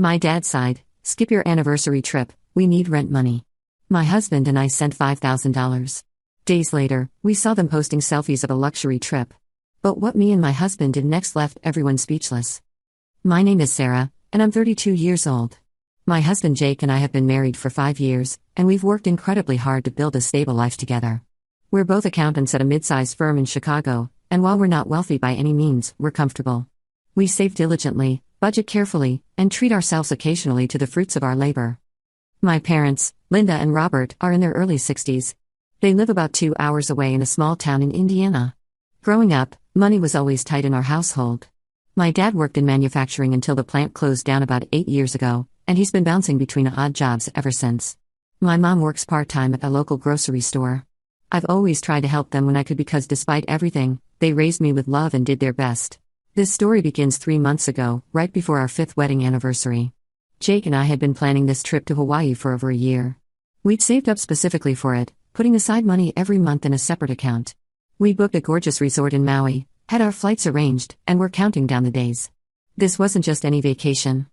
My dad sighed, "Skip your anniversary trip, we need rent money." My husband and I sent $5,000. Days later, we saw them posting selfies of a luxury trip. But what me and my husband did next left everyone speechless. My name is Sarah, and I'm 32 years old. My husband Jake and I have been married for 5 years, and we've worked incredibly hard to build a stable life together. We're both accountants at a mid-sized firm in Chicago, and while we're not wealthy by any means, we're comfortable. We save diligently, budget carefully, and treat ourselves occasionally to the fruits of our labor. My parents, Linda and Robert, are in their early 60s. They live about 2 hours away in a small town in Indiana. Growing up, money was always tight in our household. My dad worked in manufacturing until the plant closed down about 8 years ago, and he's been bouncing between odd jobs ever since. My mom works part-time at a local grocery store. I've always tried to help them when I could because despite everything, they raised me with love and did their best. This story begins 3 months ago, right before our 5th wedding anniversary. Jake and I had been planning this trip to Hawaii for over a year. We'd saved up specifically for it, putting aside money every month in a separate account. We booked a gorgeous resort in Maui, had our flights arranged, and were counting down the days. This wasn't just any vacation.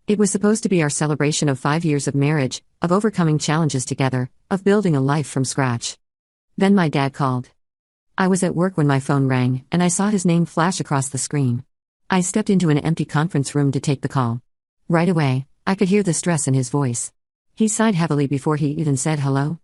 It was supposed to be our celebration of 5 years of marriage, of overcoming challenges together, of building a life from scratch. Then my dad called. I was at work when my phone rang, and I saw his name flash across the screen. I stepped into an empty conference room to take the call. Right away, I could hear the stress in his voice. He sighed heavily before he even said hello.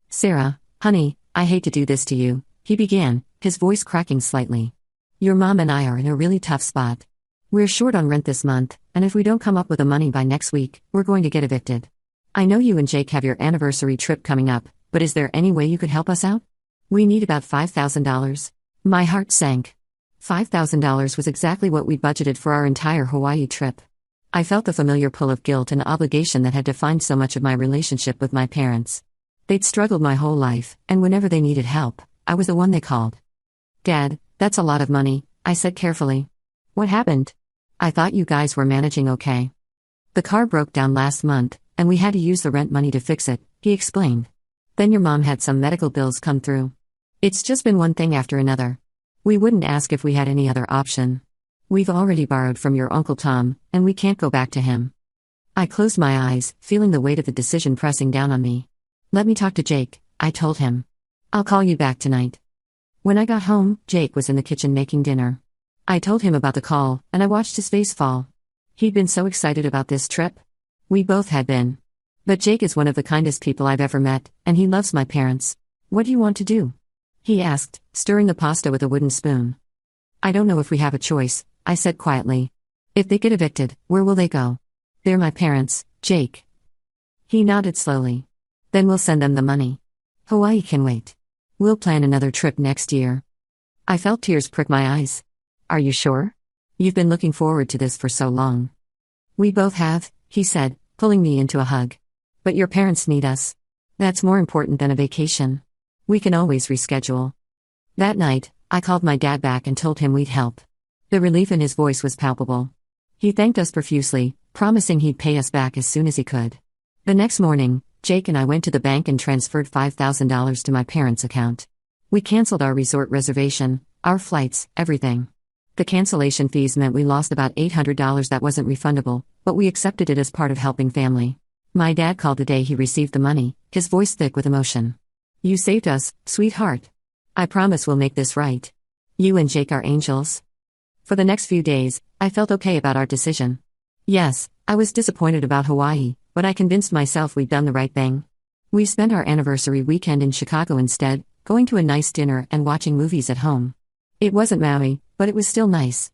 "Sarah, honey, I hate to do this to you," he began, his voice cracking slightly. "Your mom and I are in a really tough spot. We're short on rent this month, and if we don't come up with the money by next week, we're going to get evicted. I know you and Jake have your anniversary trip coming up, but is there any way you could help us out? We need about $5,000. My heart sank. $5,000 was exactly what we'd budgeted for our entire Hawaii trip. I felt the familiar pull of guilt and obligation that had defined so much of my relationship with my parents. They'd struggled my whole life, and whenever they needed help, I was the one they called. "Dad, that's a lot of money," I said carefully. "What happened? I thought you guys were managing okay." "The car broke down last month, and we had to use the rent money to fix it," he explained. "Then your mom had some medical bills come through. It's just been one thing after another. We wouldn't ask if we had any other option. We've already borrowed from your Uncle Tom, and we can't go back to him." I closed my eyes, feeling the weight of the decision pressing down on me. "Let me talk to Jake," I told him. "I'll call you back tonight." When I got home, Jake was in the kitchen making dinner. I told him about the call, and I watched his face fall. He'd been so excited about this trip. We both had been. But Jake is one of the kindest people I've ever met, and he loves my parents. "What do you want to do?" he asked, stirring the pasta with a wooden spoon. "I don't know if we have a choice," I said quietly. "If they get evicted, where will they go?" "They're my parents, Jake." He nodded slowly. "Then we'll send them the money. Hawaii can wait. We'll plan another trip next year." I felt tears prick my eyes. "Are you sure? You've been looking forward to this for so long." "We both have," he said, pulling me into a hug. "But your parents need us. That's more important than a vacation. We can always reschedule." That night, I called my dad back and told him we'd help. The relief in his voice was palpable. He thanked us profusely, promising he'd pay us back as soon as he could. The next morning, Jake and I went to the bank and transferred $5,000 to my parents' account. We canceled our resort reservation, our flights, everything. The cancellation fees meant we lost about $800 that wasn't refundable, but we accepted it as part of helping family. My dad called the day he received the money, his voice thick with emotion. "You saved us, sweetheart. I promise we'll make this right. You and Jake are angels." For the next few days, I felt okay about our decision. Yes, I was disappointed about Hawaii, but I convinced myself we'd done the right thing. We spent our anniversary weekend in Chicago instead, going to a nice dinner and watching movies at home. It wasn't Maui, but it was still nice.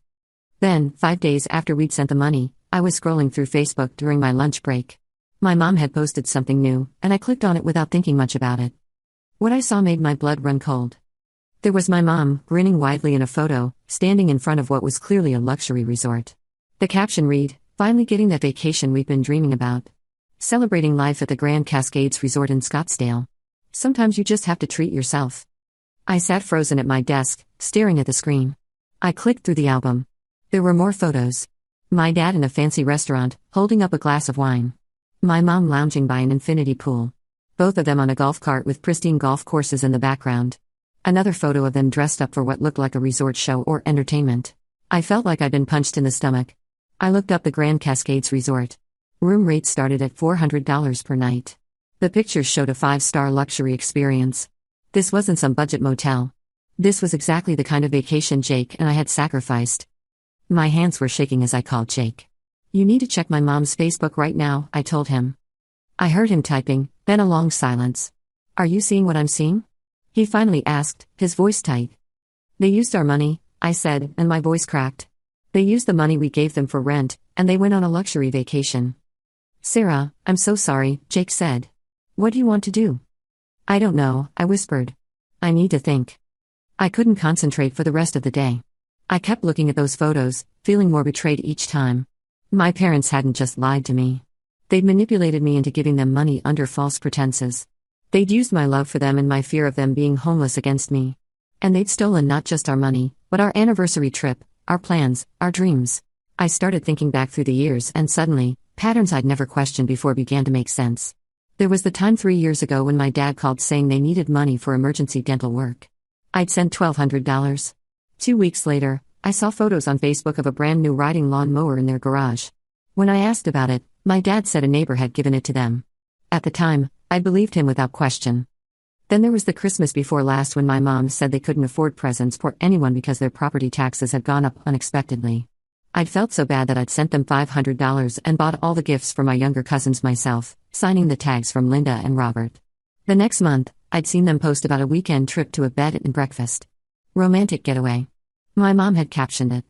Then, 5 days after we'd sent the money, I was scrolling through Facebook during my lunch break. My mom had posted something new, and I clicked on it without thinking much about it. What I saw made my blood run cold. There was my mom, grinning widely in a photo, standing in front of what was clearly a luxury resort. The caption read, "Finally getting that vacation we've been dreaming about. Celebrating life at the Grand Cascades Resort in Scottsdale. Sometimes you just have to treat yourself." I sat frozen at my desk, staring at the screen. I clicked through the album. There were more photos. My dad in a fancy restaurant, holding up a glass of wine. My mom lounging by an infinity pool. Both of them on a golf cart with pristine golf courses in the background. Another photo of them dressed up for what looked like a resort show or entertainment. I felt like I'd been punched in the stomach. I looked up the Grand Cascades Resort. Room rates started at $400 per night. The pictures showed a 5-star luxury experience. This wasn't some budget motel. This was exactly the kind of vacation Jake and I had sacrificed. My hands were shaking as I called Jake. "You need to check my mom's Facebook right now," I told him. I heard him typing, then a long silence. "Are you seeing what I'm seeing?" He finally asked, his voice tight. "They used our money," I said, and my voice cracked. "They used the money we gave them for rent, and they went on a luxury vacation." "Sarah, I'm so sorry," Jake said. "What do you want to do?" "I don't know," I whispered. "I need to think." I couldn't concentrate for the rest of the day. I kept looking at those photos, feeling more betrayed each time. My parents hadn't just lied to me. They'd manipulated me into giving them money under false pretenses. They'd used my love for them and my fear of them being homeless against me. And they'd stolen not just our money, but our anniversary trip, our plans, our dreams. I started thinking back through the years, and suddenly, patterns I'd never questioned before began to make sense. There was the time 3 years ago when my dad called saying they needed money for emergency dental work. I'd sent $1,200. 2 weeks later, I saw photos on Facebook of a brand new riding lawn mower in their garage. When I asked about it, my dad said a neighbor had given it to them. At the time, I believed him without question. Then there was the Christmas before last when my mom said they couldn't afford presents for anyone because their property taxes had gone up unexpectedly. I'd felt so bad that I'd sent them $500 and bought all the gifts for my younger cousins myself, signing the tags from Linda and Robert. The next month, I'd seen them post about a weekend trip to a bed and breakfast. Romantic getaway. My mom had captioned it.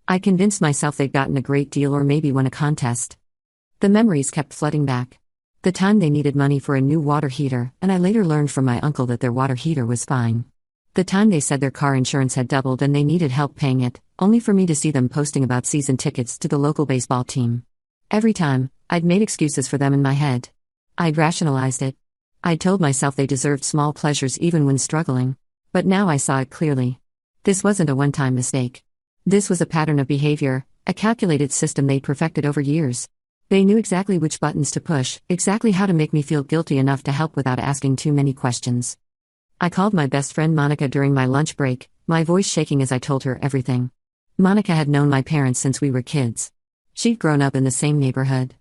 I convinced myself they'd gotten a great deal or maybe won a contest. The memories kept flooding back. The time they needed money for a new water heater, and I later learned from my uncle that their water heater was fine. The time they said their car insurance had doubled and they needed help paying it, only for me to see them posting about season tickets to the local baseball team. Every time, I'd made excuses for them in my head. I'd rationalized it. I'd told myself they deserved small pleasures even when struggling. But now I saw it clearly. This wasn't a one-time mistake. This was a pattern of behavior, a calculated system they'd perfected over years. They knew exactly which buttons to push, exactly how to make me feel guilty enough to help without asking too many questions. I called my best friend Monica during my lunch break, my voice shaking as I told her everything. Monica had known my parents since we were kids. She'd grown up in the same neighborhood.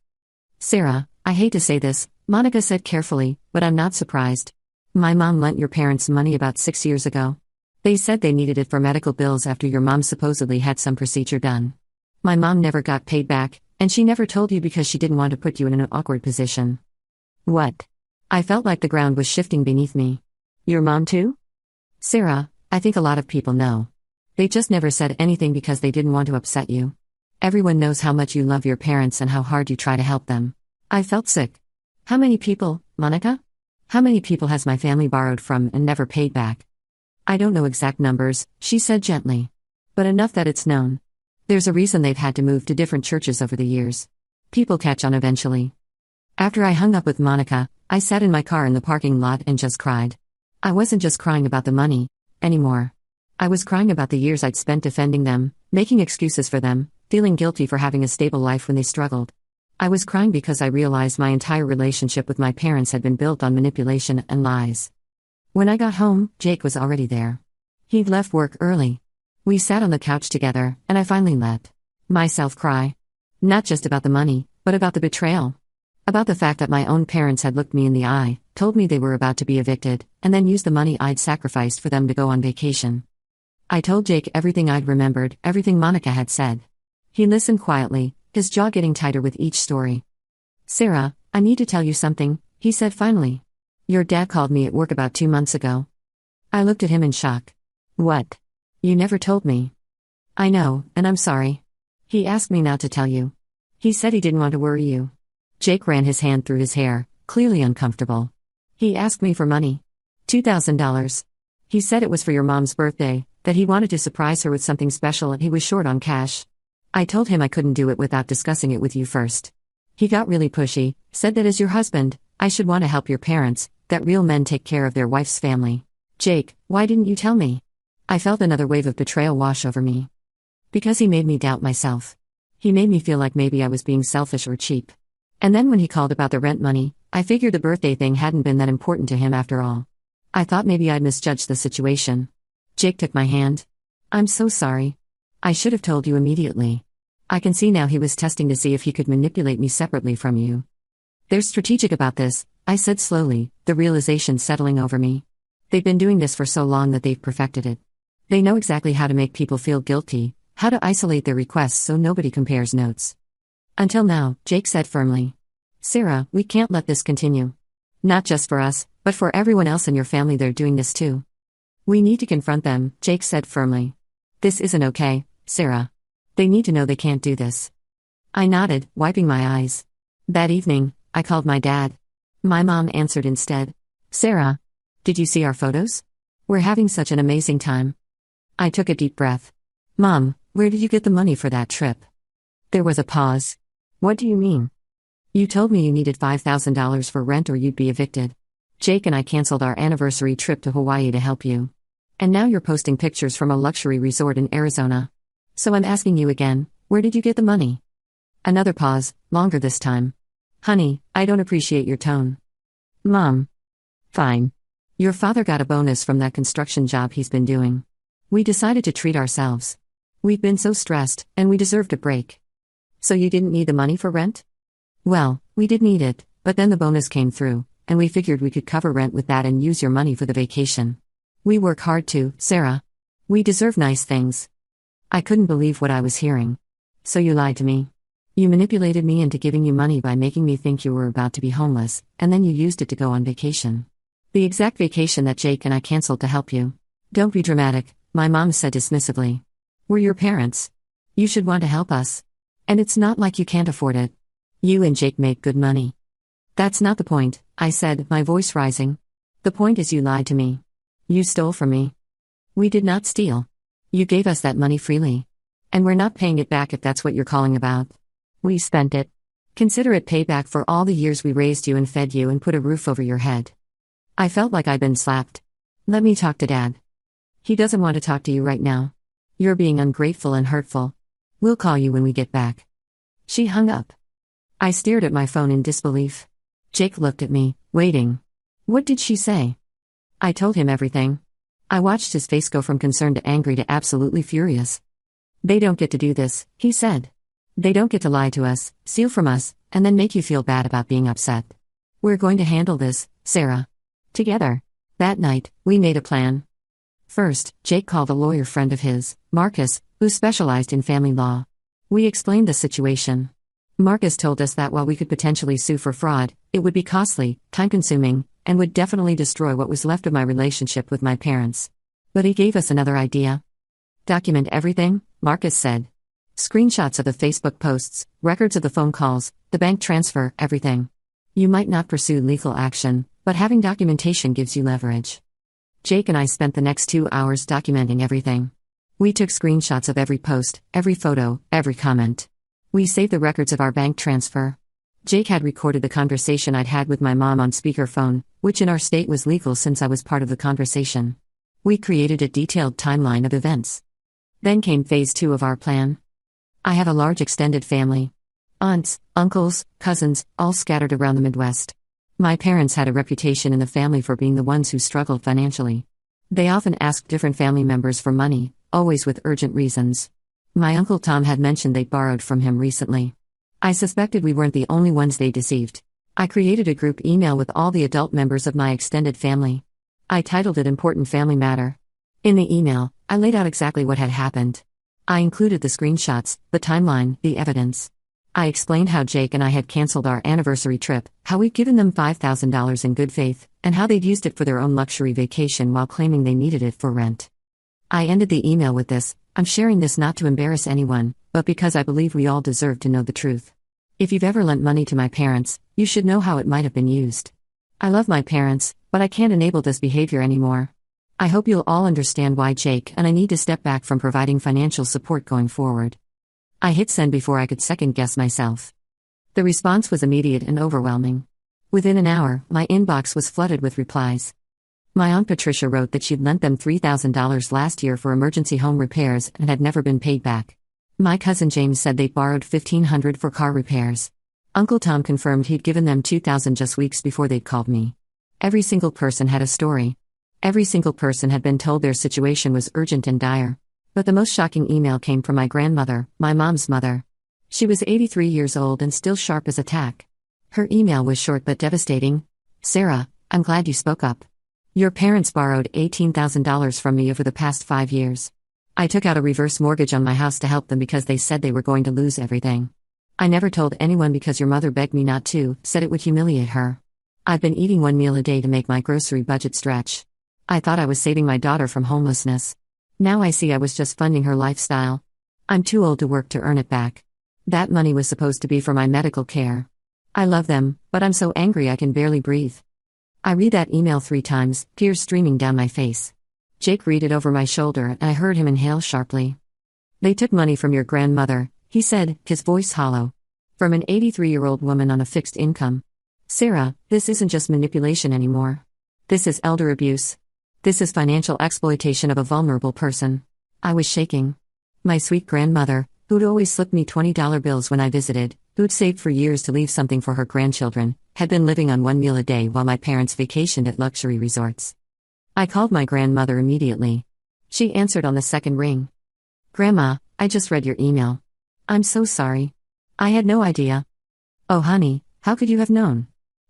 "Sarah, I hate to say this," Monica said carefully, "but I'm not surprised. My mom lent your parents money about 6 years ago. They said they needed it for medical bills after your mom supposedly had some procedure done. My mom never got paid back, and she never told you because she didn't want to put you in an awkward position." "What?" I felt like the ground was shifting beneath me. "Your mom too?" "Sarah, I think a lot of people know. They just never said anything because they didn't want to upset you. Everyone knows how much you love your parents and how hard you try to help them." I felt sick. "How many people, Monica? How many people has my family borrowed from and never paid back?" "I don't know exact numbers," she said gently. "But enough that it's known. There's a reason they've had to move to different churches over the years. People catch on eventually." After I hung up with Monica, I sat in my car in the parking lot and just cried. I wasn't just crying about the money anymore. I was crying about the years I'd spent defending them, making excuses for them, feeling guilty for having a stable life when they struggled. I was crying because I realized my entire relationship with my parents had been built on manipulation and lies. When I got home, Jake was already there. He'd left work early. We sat on the couch together, and I finally let myself cry. Not just about the money, but about the betrayal. About the fact that my own parents had looked me in the eye, told me they were about to be evicted, and then used the money I'd sacrificed for them to go on vacation. I told Jake everything I'd remembered, everything Monica had said. He listened quietly, his jaw getting tighter with each story. "Sarah, I need to tell you something," he said finally. "Your dad called me at work about 2 months ago." I looked at him in shock. "What? You never told me." "I know, and I'm sorry. He asked me not to tell you. He said he didn't want to worry you." Jake ran his hand through his hair, clearly uncomfortable. "He asked me for money. $2,000. He said it was for your mom's birthday, that he wanted to surprise her with something special and he was short on cash. I told him I couldn't do it without discussing it with you first. He got really pushy, said that as your husband, I should want to help your parents, that real men take care of their wife's family." "Jake, why didn't you tell me?" I felt another wave of betrayal wash over me. Because he made me doubt myself. He made me feel like maybe I was being selfish or cheap. And then when he called about the rent money, I figured the birthday thing hadn't been that important to him after all. I thought maybe I'd misjudged the situation. Jake took my hand. "I'm so sorry. I should have told you immediately. I can see now he was testing to see if he could manipulate me separately from you. They're strategic about this, I said slowly, the realization settling over me. They've been doing this for so long that they've perfected it. They know exactly how to make people feel guilty, how to isolate their requests so nobody compares notes. Until now, Jake said firmly. Sarah, we can't let this continue. Not just for us, but for everyone else in your family. They're doing this too. We need to confront them, Jake said firmly. This isn't okay, Sarah. They need to know they can't do this. I nodded, wiping my eyes. That evening, I called my dad. My mom answered instead. Sarah, did you see our photos? We're having such an amazing time. I took a deep breath. Mom, where did you get the money for that trip? There was a pause. What do you mean? You told me you needed $5,000 for rent or you'd be evicted. Jake and I canceled our anniversary trip to Hawaii to help you. And now you're posting pictures from a luxury resort in Arizona. So I'm asking you again, where did you get the money? Another pause, longer this time. Honey, I don't appreciate your tone. Mom. Fine. Your father got a bonus from that construction job he's been doing. We decided to treat ourselves. We've been so stressed, and we deserved a break. So you didn't need the money for rent? Well, we did need it, but then the bonus came through, and we figured we could cover rent with that and use your money for the vacation. We work hard too, Sarah. We deserve nice things. I couldn't believe what I was hearing. So you lied to me. You manipulated me into giving you money by making me think you were about to be homeless, and then you used it to go on vacation. The exact vacation that Jake and I canceled to help you. Don't be dramatic, my mom said dismissively. We're your parents. You should want to help us. And it's not like you can't afford it. You and Jake make good money. That's not the point, I said, my voice rising. The point is you lied to me. You stole from me. We did not steal. You gave us that money freely. And we're not paying it back if that's what you're calling about. We spent it. Consider it payback for all the years we raised you and fed you and put a roof over your head. I felt like I'd been slapped. Let me talk to Dad. He doesn't want to talk to you right now. You're being ungrateful and hurtful. We'll call you when we get back. She hung up. I stared at my phone in disbelief. Jake looked at me, waiting. What did she say? I told him everything. I watched his face go from concerned to angry to absolutely furious. They don't get to do this, he said. They don't get to lie to us, steal from us, and then make you feel bad about being upset. We're going to handle this, Sarah. Together. That night, we made a plan. First, Jake called a lawyer friend of his, Marcus, who specialized in family law. We explained the situation. Marcus told us that while we could potentially sue for fraud, it would be costly, time-consuming, and would definitely destroy what was left of my relationship with my parents. But he gave us another idea. Document everything, Marcus said. Screenshots of the Facebook posts, records of the phone calls, the bank transfer, everything. You might not pursue legal action, but having documentation gives you leverage. Jake and I spent the next 2 hours documenting everything. We took screenshots of every post, every photo, every comment. We saved the records of our bank transfer. Jake had recorded the conversation I'd had with my mom on speakerphone, which in our state was legal since I was part of the conversation. We created a detailed timeline of events. Then came phase 2 of our plan. I have a large extended family. Aunts, uncles, cousins, all scattered around the Midwest. My parents had a reputation in the family for being the ones who struggled financially. They often asked different family members for money, always with urgent reasons. My Uncle Tom had mentioned they'd borrowed from him recently. I suspected we weren't the only ones they deceived. I created a group email with all the adult members of my extended family. I titled it Important Family Matter. In the email, I laid out exactly what had happened. I included the screenshots, the timeline, the evidence. I explained how Jake and I had canceled our anniversary trip, how we'd given them $5,000 in good faith, and how they'd used it for their own luxury vacation while claiming they needed it for rent. I ended the email with this: I'm sharing this not to embarrass anyone, but because I believe we all deserve to know the truth. If you've ever lent money to my parents, you should know how it might have been used. I love my parents, but I can't enable this behavior anymore. I hope you'll all understand why Jake and I need to step back from providing financial support going forward. I hit send before I could second-guess myself. The response was immediate and overwhelming. Within an hour, my inbox was flooded with replies. My Aunt Patricia wrote that she'd lent them $3,000 last year for emergency home repairs and had never been paid back. My cousin James said they'd borrowed $1,500 for car repairs. Uncle Tom confirmed he'd given them $2,000 just weeks before they'd called me. Every single person had a story. Every single person had been told their situation was urgent and dire. But the most shocking email came from my grandmother, my mom's mother. She was 83 years old and still sharp as a tack. Her email was short but devastating. Sarah, I'm glad you spoke up. Your parents borrowed $18,000 from me over the past 5 years. I took out a reverse mortgage on my house to help them because they said they were going to lose everything. I never told anyone because your mother begged me not to, said it would humiliate her. I've been eating 1 meal a day to make my grocery budget stretch. I thought I was saving my daughter from homelessness. Now I see I was just funding her lifestyle. I'm too old to work to earn it back. That money was supposed to be for my medical care. I love them, but I'm so angry I can barely breathe. I read that email 3 times, tears streaming down my face. Jake read it over my shoulder and I heard him inhale sharply. They took money from your grandmother, he said, his voice hollow. From an 83-year-old woman on a fixed income. Sarah, this isn't just manipulation anymore. This is elder abuse. This is financial exploitation of a vulnerable person. I was shaking. My sweet grandmother, who'd always slip me $20 bills when I visited, who'd saved for years to leave something for her grandchildren, had been living on 1 meal a day while my parents vacationed at luxury resorts. I called my grandmother immediately. She answered on the second ring. Grandma, I just read your email. I'm so sorry. I had no idea. Oh honey, how could you have known?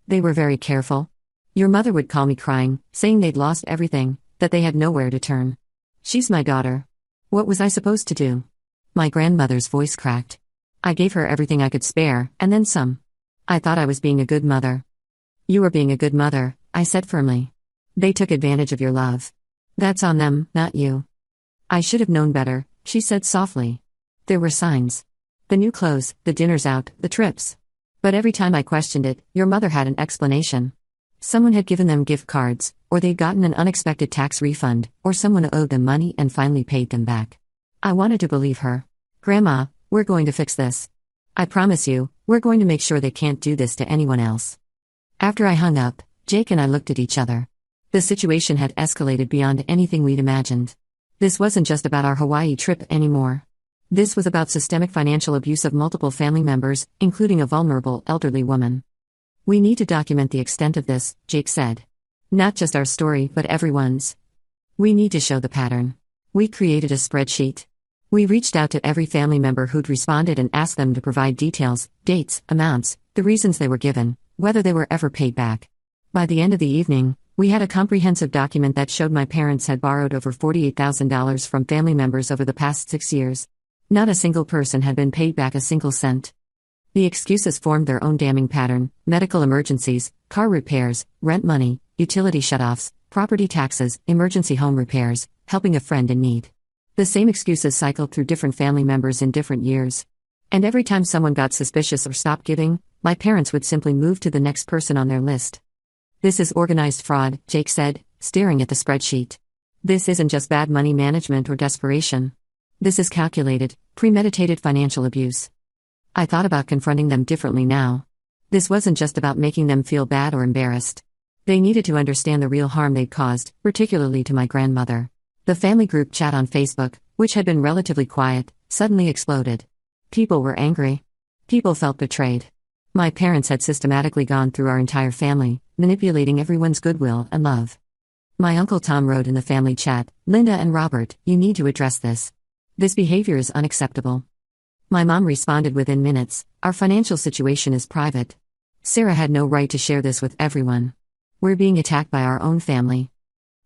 They were very careful. Your mother would call me crying, saying they'd lost everything, that they had nowhere to turn. She's my daughter. What was I supposed to do? My grandmother's voice cracked. I gave her everything I could spare, and then some. I thought I was being a good mother. You were being a good mother, I said firmly. They took advantage of your love. That's on them, not you. I should have known better, she said softly. There were signs. The new clothes, the dinners out, the trips. But every time I questioned it, your mother had an explanation. Someone had given them gift cards, or they'd gotten an unexpected tax refund, or someone owed them money and finally paid them back. I wanted to believe her. Grandma, we're going to fix this. I promise you, we're going to make sure they can't do this to anyone else. After I hung up, Jake and I looked at each other. The situation had escalated beyond anything we'd imagined. This wasn't just about our Hawaii trip anymore. This was about systemic financial abuse of multiple family members, including a vulnerable elderly woman. We need to document the extent of this, Jake said. Not just our story, but everyone's. We need to show the pattern. We created a spreadsheet. We reached out to every family member who'd responded and asked them to provide details, dates, amounts, the reasons they were given, whether they were ever paid back. By the end of the evening, we had a comprehensive document that showed my parents had borrowed over $48,000 from family members over the past 6 years. Not a single person had been paid back a single cent. The excuses formed their own damning pattern: medical emergencies, car repairs, rent money, utility shutoffs, property taxes, emergency home repairs, helping a friend in need. The same excuses cycled through different family members in different years. And every time someone got suspicious or stopped giving, my parents would simply move to the next person on their list. This is organized fraud, Jake said, staring at the spreadsheet. This isn't just bad money management or desperation. This is calculated, premeditated financial abuse. I thought about confronting them differently now. This wasn't just about making them feel bad or embarrassed. They needed to understand the real harm they'd caused, particularly to my grandmother. The family group chat on Facebook, which had been relatively quiet, suddenly exploded. People were angry. People felt betrayed. My parents had systematically gone through our entire family, manipulating everyone's goodwill and love. My Uncle Tom wrote in the family chat, "Linda and Robert, you need to address this. This behavior is unacceptable." My mom responded within minutes, "Our financial situation is private. Sarah had no right to share this with everyone. We're being attacked by our own family."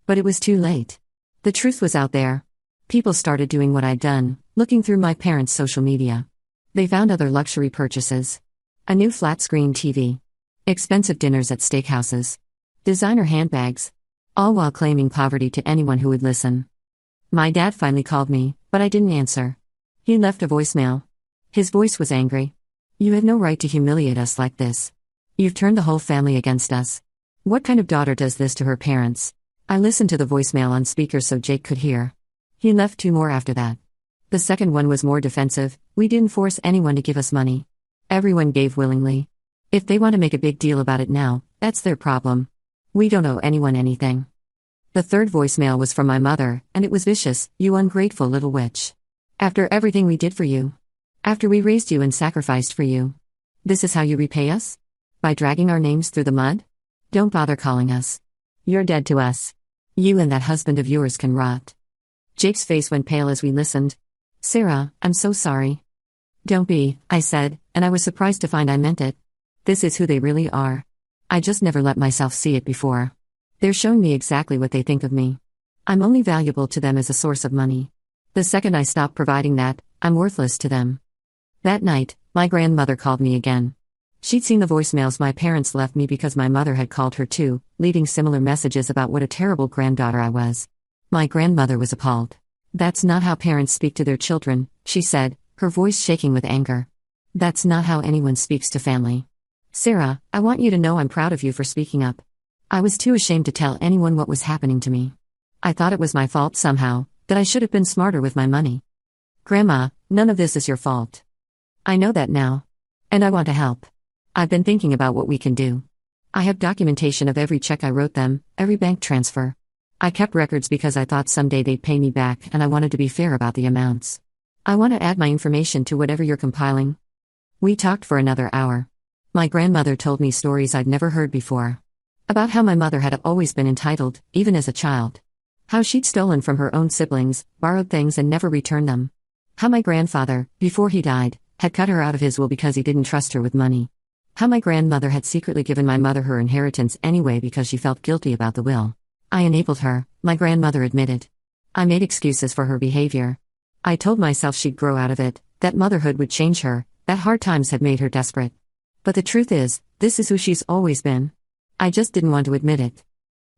But it was too late. The truth was out there. People started doing what I'd done, looking through my parents' social media. They found other luxury purchases. A new flat-screen TV. Expensive dinners at steakhouses. Designer handbags. All while claiming poverty to anyone who would listen. My dad finally called me, but I didn't answer. He left a voicemail. His voice was angry. "You had no right to humiliate us like this. You've turned the whole family against us. What kind of daughter does this to her parents?" I listened to the voicemail on speaker so Jake could hear. He left 2 more after that. The second one was more defensive. "We didn't force anyone to give us money. Everyone gave willingly. If they want to make a big deal about it now, that's their problem. We don't owe anyone anything." The third voicemail was from my mother, and it was vicious. "You ungrateful little witch. After everything we did for you. After we raised you and sacrificed for you. This is how you repay us? By dragging our names through the mud? Don't bother calling us. You're dead to us. You and that husband of yours can rot." Jake's face went pale as we listened. "Sarah, I'm so sorry." Don't be, I said, and I was surprised to find I meant it. This is who they really are. I just never let myself see it before. They're showing me exactly what they think of me. I'm only valuable to them as a source of money. The second I stop providing that, I'm worthless to them. That night, my grandmother called me again. She'd seen the voicemails my parents left me because my mother had called her too, leaving similar messages about what a terrible granddaughter I was. My grandmother was appalled. That's not how parents speak to their children, she said, her voice shaking with anger. That's not how anyone speaks to family. Sarah, I want you to know I'm proud of you for speaking up. I was too ashamed to tell anyone what was happening to me. I thought it was my fault somehow, that I should have been smarter with my money. Grandma, none of this is your fault. I know that now. And I want to help. I've been thinking about what we can do. I have documentation of every check I wrote them, every bank transfer. I kept records because I thought someday they'd pay me back and I wanted to be fair about the amounts. I want to add my information to whatever you're compiling. We talked for another hour. My grandmother told me stories I'd never heard before. About how my mother had always been entitled, even as a child. How she'd stolen from her own siblings, borrowed things and never returned them. How my grandfather, before he died, had cut her out of his will because he didn't trust her with money. How my grandmother had secretly given my mother her inheritance anyway because she felt guilty about the will. I enabled her, my grandmother admitted. I made excuses for her behavior. I told myself she'd grow out of it, that motherhood would change her, that hard times had made her desperate. But the truth is, this is who she's always been. I just didn't want to admit it.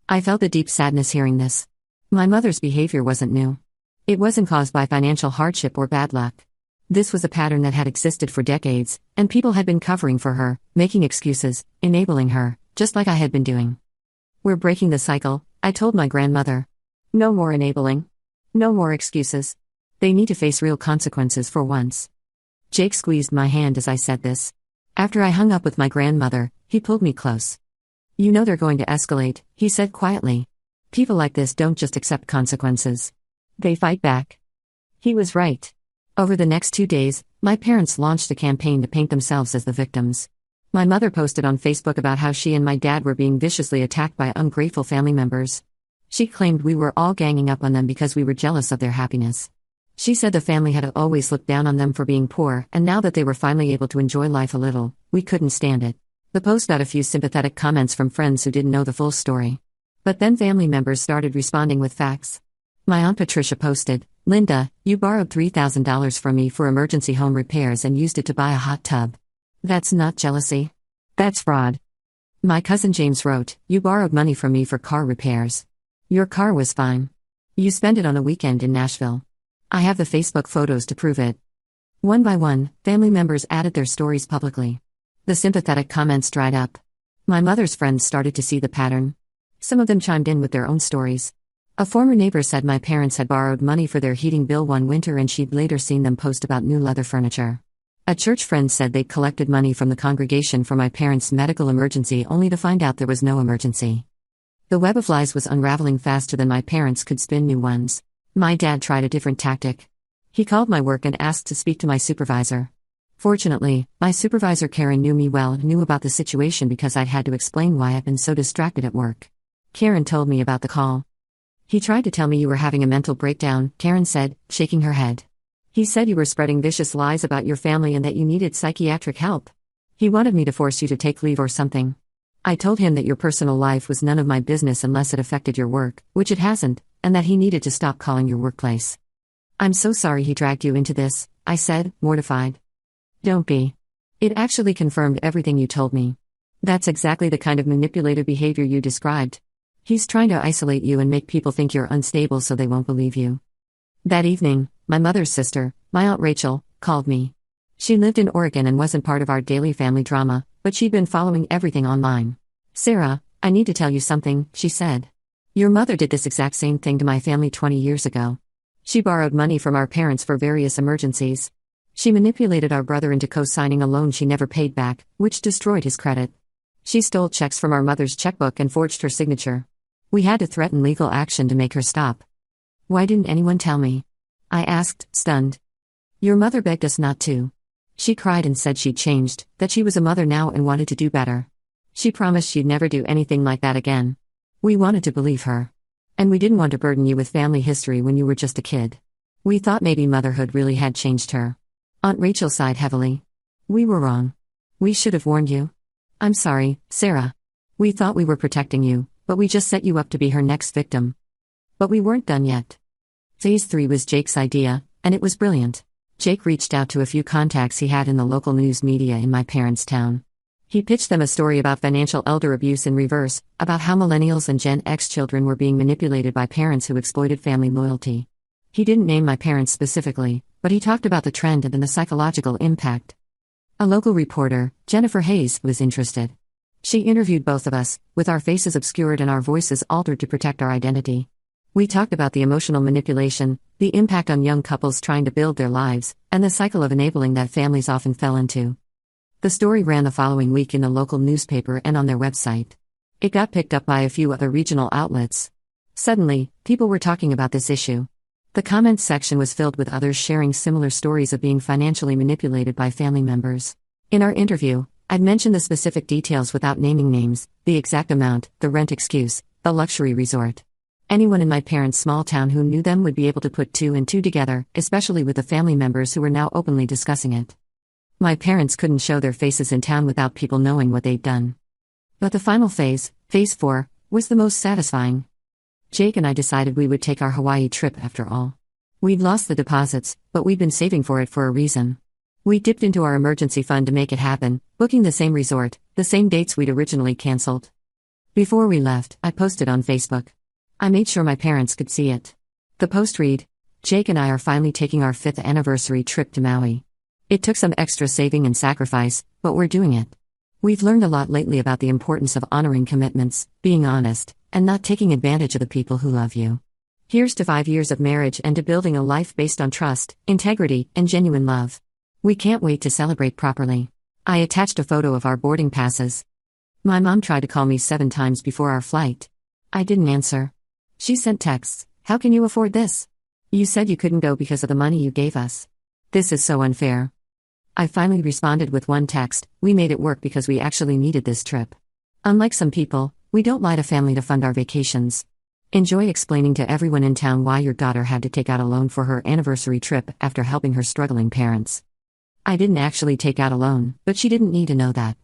I felt a deep sadness hearing this. My mother's behavior wasn't new. It wasn't caused by financial hardship or bad luck. This was a pattern that had existed for decades, and people had been covering for her, making excuses, enabling her, just like I had been doing. We're breaking the cycle, I told my grandmother. No more enabling. No more excuses. They need to face real consequences for once. Jake squeezed my hand as I said this. After I hung up with my grandmother, he pulled me close. You know they're going to escalate, he said quietly. People like this don't just accept consequences. They fight back. He was right. Over the next 2 days, my parents launched a campaign to paint themselves as the victims. My mother posted on Facebook about how she and my dad were being viciously attacked by ungrateful family members. She claimed we were all ganging up on them because we were jealous of their happiness. She said the family had always looked down on them for being poor, and now that they were finally able to enjoy life a little, we couldn't stand it. The post got a few sympathetic comments from friends who didn't know the full story. But then family members started responding with facts. My Aunt Patricia posted, Linda, you borrowed $3,000 from me for emergency home repairs and used it to buy a hot tub. That's not jealousy. That's fraud. My cousin James wrote, you borrowed money from me for car repairs. Your car was fine. You spent it on a weekend in Nashville. I have the Facebook photos to prove it. One by one, family members added their stories publicly. The sympathetic comments dried up. My mother's friends started to see the pattern. Some of them chimed in with their own stories. A former neighbor said my parents had borrowed money for their heating bill one winter and she'd later seen them post about new leather furniture. A church friend said they'd collected money from the congregation for my parents' medical emergency only to find out there was no emergency. The web of lies was unraveling faster than my parents could spin new ones. My dad tried a different tactic. He called my work and asked to speak to my supervisor. Fortunately, my supervisor Karen knew me well and knew about the situation because I'd had to explain why I'd been so distracted at work. Karen told me about the call. He tried to tell me you were having a mental breakdown, Karen said, shaking her head. He said you were spreading vicious lies about your family and that you needed psychiatric help. He wanted me to force you to take leave or something. I told him that your personal life was none of my business unless it affected your work, which it hasn't, and that he needed to stop calling your workplace. I'm so sorry he dragged you into this, I said, mortified. Don't be. It actually confirmed everything you told me. That's exactly the kind of manipulative behavior you described. He's trying to isolate you and make people think you're unstable so they won't believe you. That evening, my mother's sister, my Aunt Rachel, called me. She lived in Oregon and wasn't part of our daily family drama, but she'd been following everything online. Sarah, I need to tell you something, she said. Your mother did this exact same thing to my family 20 years ago. She borrowed money from our parents for various emergencies. She manipulated our brother into co-signing a loan she never paid back, which destroyed his credit. She stole checks from our mother's checkbook and forged her signature. We had to threaten legal action to make her stop. Why didn't anyone tell me? I asked, stunned. Your mother begged us not to. She cried and said she'd changed, that she was a mother now and wanted to do better. She promised she'd never do anything like that again. We wanted to believe her. And we didn't want to burden you with family history when you were just a kid. We thought maybe motherhood really had changed her. Aunt Rachel sighed heavily. We were wrong. We should have warned you. I'm sorry, Sarah. We thought we were protecting you, but we just set you up to be her next victim. But we weren't done yet. Phase 3 was Jake's idea, and it was brilliant. Jake reached out to a few contacts he had in the local news media in my parents' town. He pitched them a story about financial elder abuse in reverse, about how millennials and Gen X children were being manipulated by parents who exploited family loyalty. He didn't name my parents specifically, but he talked about the trend and the psychological impact. A local reporter, Jennifer Hayes, was interested. She interviewed both of us, with our faces obscured and our voices altered to protect our identity. We talked about the emotional manipulation, the impact on young couples trying to build their lives, and the cycle of enabling that families often fell into. The story ran the following week in the local newspaper and on their website. It got picked up by a few other regional outlets. Suddenly, people were talking about this issue. The comments section was filled with others sharing similar stories of being financially manipulated by family members. In our interview, I'd mentioned the specific details without naming names, the exact amount, the rent excuse, the luxury resort. Anyone in my parents' small town who knew them would be able to put two and two together, especially with the family members who were now openly discussing it. My parents couldn't show their faces in town without people knowing what they'd done. But the final phase, phase 4, was the most satisfying. Jake and I decided we would take our Hawaii trip after all. We'd lost the deposits, but we'd been saving for it for a reason. We dipped into our emergency fund to make it happen, booking the same resort, the same dates we'd originally canceled. Before we left, I posted on Facebook. I made sure my parents could see it. The post read, Jake and I are finally taking our 5th anniversary trip to Maui. It took some extra saving and sacrifice, but we're doing it. We've learned a lot lately about the importance of honoring commitments, being honest, and not taking advantage of the people who love you. Here's to 5 years of marriage and to building a life based on trust, integrity, and genuine love. We can't wait to celebrate properly. I attached a photo of our boarding passes. My mom tried to call me 7 times before our flight. I didn't answer. She sent texts, how can you afford this? You said you couldn't go because of the money you gave us. This is so unfair. I finally responded with one text, we made it work because we actually needed this trip. Unlike some people, we don't lie to family to fund our vacations. Enjoy explaining to everyone in town why your daughter had to take out a loan for her anniversary trip after helping her struggling parents. I didn't actually take out a loan, but she didn't need to know that.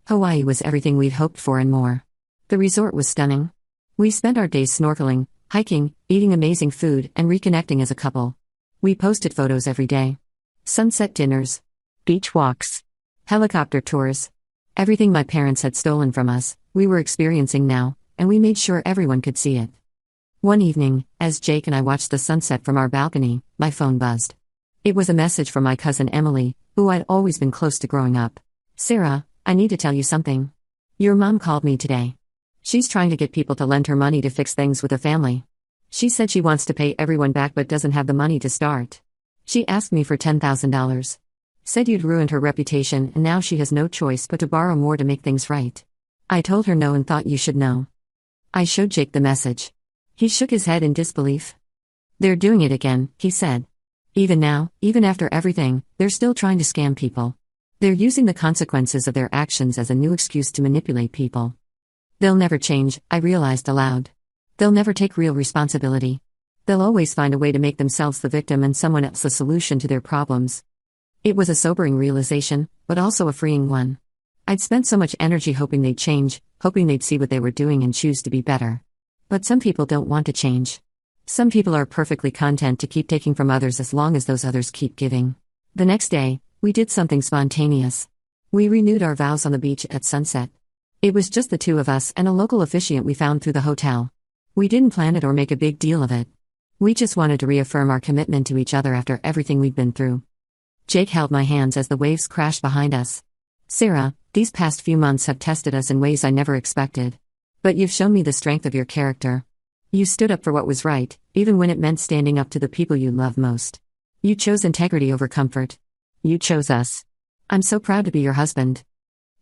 Hawaii was everything we'd hoped for and more. The resort was stunning. We spent our days snorkeling, hiking, eating amazing food, and reconnecting as a couple. We posted photos every day. Sunset dinners, beach walks, helicopter tours. Everything my parents had stolen from us, we were experiencing now, and we made sure everyone could see it. One evening, as Jake and I watched the sunset from our balcony, my phone buzzed. It was a message from my cousin Emily, who I'd always been close to growing up. Sarah, I need to tell you something. Your mom called me today. She's trying to get people to lend her money to fix things with the family. She said she wants to pay everyone back but doesn't have the money to start. She asked me for $10,000. Said you'd ruined her reputation and now she has no choice but to borrow more to make things right. I told her no and thought you should know. I showed Jake the message. He shook his head in disbelief. They're doing it again, he said. Even now, even after everything, they're still trying to scam people. They're using the consequences of their actions as a new excuse to manipulate people. They'll never change, I realized aloud. They'll never take real responsibility. They'll always find a way to make themselves the victim and someone else the solution to their problems. It was a sobering realization, but also a freeing one. I'd spent so much energy hoping they'd change, hoping they'd see what they were doing and choose to be better. But some people don't want to change. Some people are perfectly content to keep taking from others as long as those others keep giving. The next day, we did something spontaneous. We renewed our vows on the beach at sunset. It was just the two of us and a local officiant we found through the hotel. We didn't plan it or make a big deal of it. We just wanted to reaffirm our commitment to each other after everything we'd been through. Jake held my hands as the waves crashed behind us. Sarah, these past few months have tested us in ways I never expected. But you've shown me the strength of your character. You stood up for what was right, even when it meant standing up to the people you love most. You chose integrity over comfort. You chose us. I'm so proud to be your husband.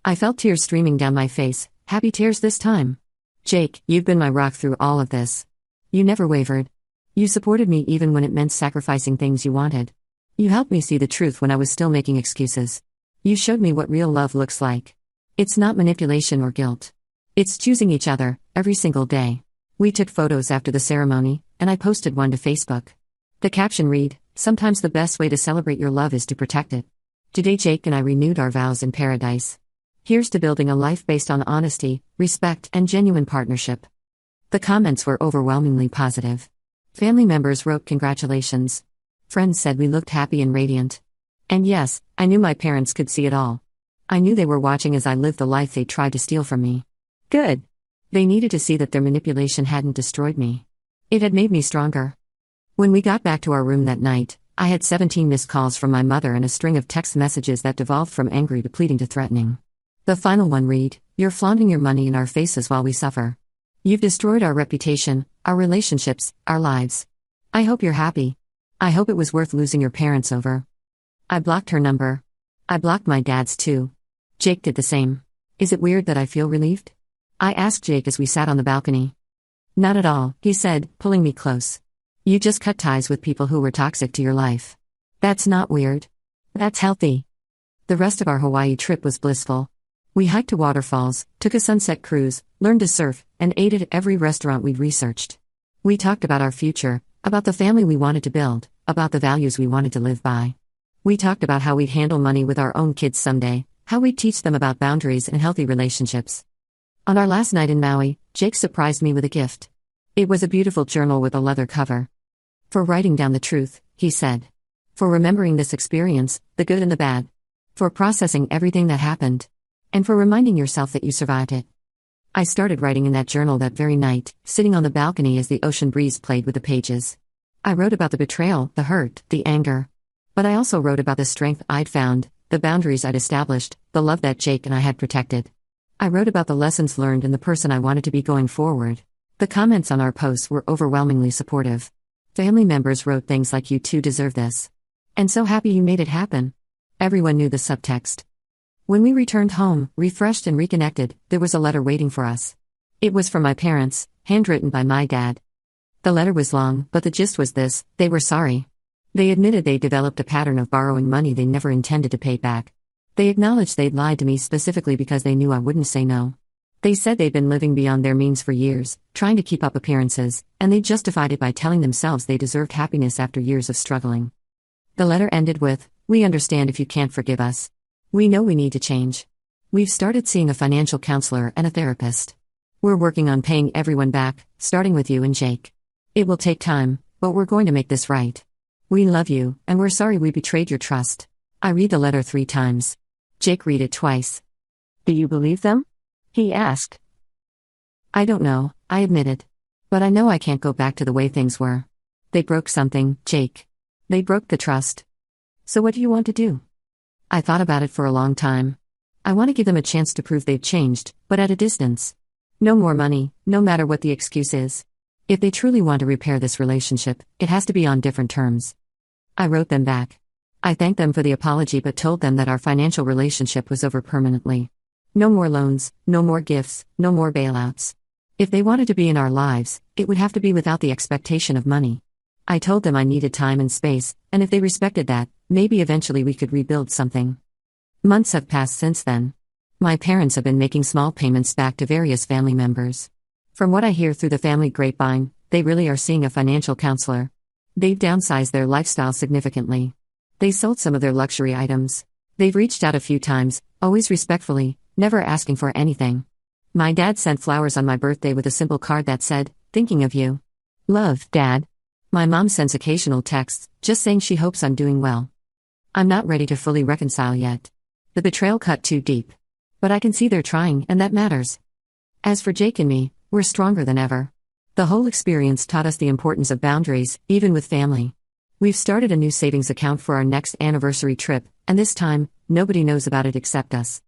I felt tears streaming down my face, happy tears this time. Jake, you've been my rock through all of this. You never wavered. You supported me even when it meant sacrificing things you wanted. You helped me see the truth when I was still making excuses. You showed me what real love looks like. It's not manipulation or guilt. It's choosing each other, every single day. We took photos after the ceremony, and I posted one to Facebook. The caption read, Sometimes the best way to celebrate your love is to protect it. Today Jake and I renewed our vows in paradise. Here's to building a life based on honesty, respect, and genuine partnership. The comments were overwhelmingly positive. Family members wrote congratulations. Friends said we looked happy and radiant. And yes, I knew my parents could see it all. I knew they were watching as I lived the life they tried to steal from me. Good. They needed to see that their manipulation hadn't destroyed me. It had made me stronger. When we got back to our room that night, I had 17 missed calls from my mother and a string of text messages that devolved from angry to pleading to threatening. The final one read, "You're flaunting your money in our faces while we suffer. You've destroyed our reputation, our relationships, our lives. I hope you're happy. I hope it was worth losing your parents over." I blocked her number. I blocked my dad's too. Jake did the same. Is it weird that I feel relieved? I asked Jake as we sat on the balcony. Not at all, he said, pulling me close. You just cut ties with people who were toxic to your life. That's not weird. That's healthy. The rest of our Hawaii trip was blissful. We hiked to waterfalls, took a sunset cruise, learned to surf, and ate at every restaurant we'd researched. We talked about our future, about the family we wanted to build, about the values we wanted to live by. We talked about how we'd handle money with our own kids someday, how we'd teach them about boundaries and healthy relationships. On our last night in Maui, Jake surprised me with a gift. It was a beautiful journal with a leather cover. For writing down the truth, he said. For remembering this experience, the good and the bad. For processing everything that happened. And for reminding yourself that you survived it. I started writing in that journal that very night, sitting on the balcony as the ocean breeze played with the pages. I wrote about the betrayal, the hurt, the anger. But I also wrote about the strength I'd found, the boundaries I'd established, the love that Jake and I had protected. I wrote about the lessons learned and the person I wanted to be going forward. The comments on our posts were overwhelmingly supportive. Family members wrote things like, "You too deserve this." And "So happy you made it happen." Everyone knew the subtext. When we returned home, refreshed and reconnected, there was a letter waiting for us. It was from my parents, handwritten by my dad. The letter was long, but the gist was this: they were sorry. They admitted they developed a pattern of borrowing money they never intended to pay back. They acknowledged they'd lied to me specifically because they knew I wouldn't say no. They said they'd been living beyond their means for years, trying to keep up appearances, and they justified it by telling themselves they deserved happiness after years of struggling. The letter ended with, "We understand if you can't forgive us. We know we need to change. We've started seeing a financial counselor and a therapist. We're working on paying everyone back, starting with you and Jake. It will take time, but we're going to make this right. We love you, and we're sorry we betrayed your trust." I read the letter 3 times. Jake read it twice. "Do you believe them?" he asked. "I don't know," I admitted. "But I know I can't go back to the way things were. They broke something, Jake. They broke the trust. So what do you want to do?" I thought about it for a long time. I want to give them a chance to prove they've changed, but at a distance. No more money, no matter what the excuse is. If they truly want to repair this relationship, it has to be on different terms. I wrote them back. I thanked them for the apology but told them that our financial relationship was over permanently. No more loans, no more gifts, no more bailouts. If they wanted to be in our lives, it would have to be without the expectation of money. I told them I needed time and space, and if they respected that, maybe eventually we could rebuild something. Months have passed since then. My parents have been making small payments back to various family members. From what I hear through the family grapevine, they really are seeing a financial counselor. They've downsized their lifestyle significantly. They sold some of their luxury items. They've reached out a few times, always respectfully, never asking for anything. My dad sent flowers on my birthday with a simple card that said, "Thinking of you. Love, Dad." My mom sends occasional texts, just saying she hopes I'm doing well. I'm not ready to fully reconcile yet. The betrayal cut too deep. But I can see they're trying, and that matters. As for Jake and me, we're stronger than ever. The whole experience taught us the importance of boundaries, even with family. We've started a new savings account for our next anniversary trip, and this time, nobody knows about it except us.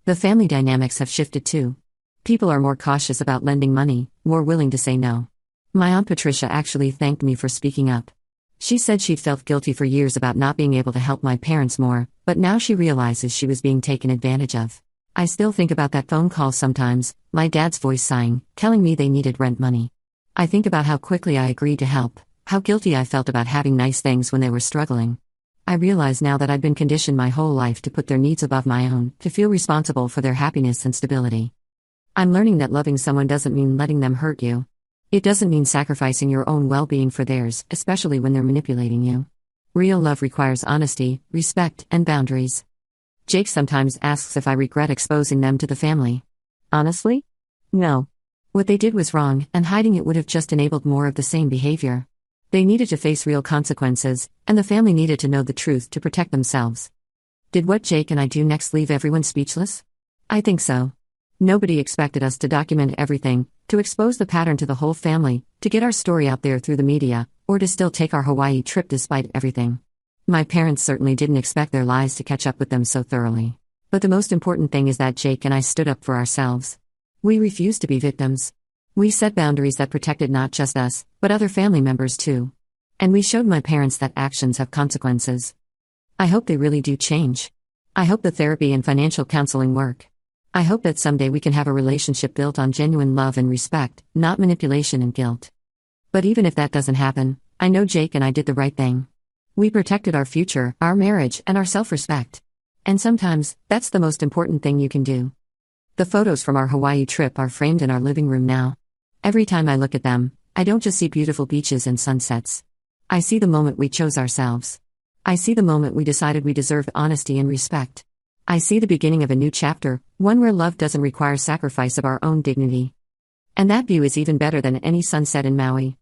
The family dynamics have shifted too. People are more cautious about lending money, more willing to say no. My Aunt Patricia actually thanked me for speaking up. She said she'd felt guilty for years about not being able to help my parents more, but now she realizes she was being taken advantage of. I still think about that phone call sometimes, my dad's voice sighing, telling me they needed rent money. I think about how quickly I agreed to help, how guilty I felt about having nice things when they were struggling. I realize now that I'd been conditioned my whole life to put their needs above my own, to feel responsible for their happiness and stability. I'm learning that loving someone doesn't mean letting them hurt you. It doesn't mean sacrificing your own well-being for theirs, especially when they're manipulating you. Real love requires honesty, respect, and boundaries. Jake sometimes asks if I regret exposing them to the family. Honestly? No. What they did was wrong, and hiding it would have just enabled more of the same behavior. They needed to face real consequences, and the family needed to know the truth to protect themselves. Did what Jake and I do next leave everyone speechless? I think so. Nobody expected us to document everything, to expose the pattern to the whole family, to get our story out there through the media, or to still take our Hawaii trip despite everything. My parents certainly didn't expect their lies to catch up with them so thoroughly. But the most important thing is that Jake and I stood up for ourselves. We refused to be victims. We set boundaries that protected not just us, but other family members too. And we showed my parents that actions have consequences. I hope they really do change. I hope the therapy and financial counseling work. I hope that someday we can have a relationship built on genuine love and respect, not manipulation and guilt. But even if that doesn't happen, I know Jake and I did the right thing. We protected our future, our marriage, and our self-respect. And sometimes, that's the most important thing you can do. The photos from our Hawaii trip are framed in our living room now. Every time I look at them, I don't just see beautiful beaches and sunsets. I see the moment we chose ourselves. I see the moment we decided we deserved honesty and respect. I see the beginning of a new chapter, one where love doesn't require sacrifice of our own dignity. And that view is even better than any sunset in Maui.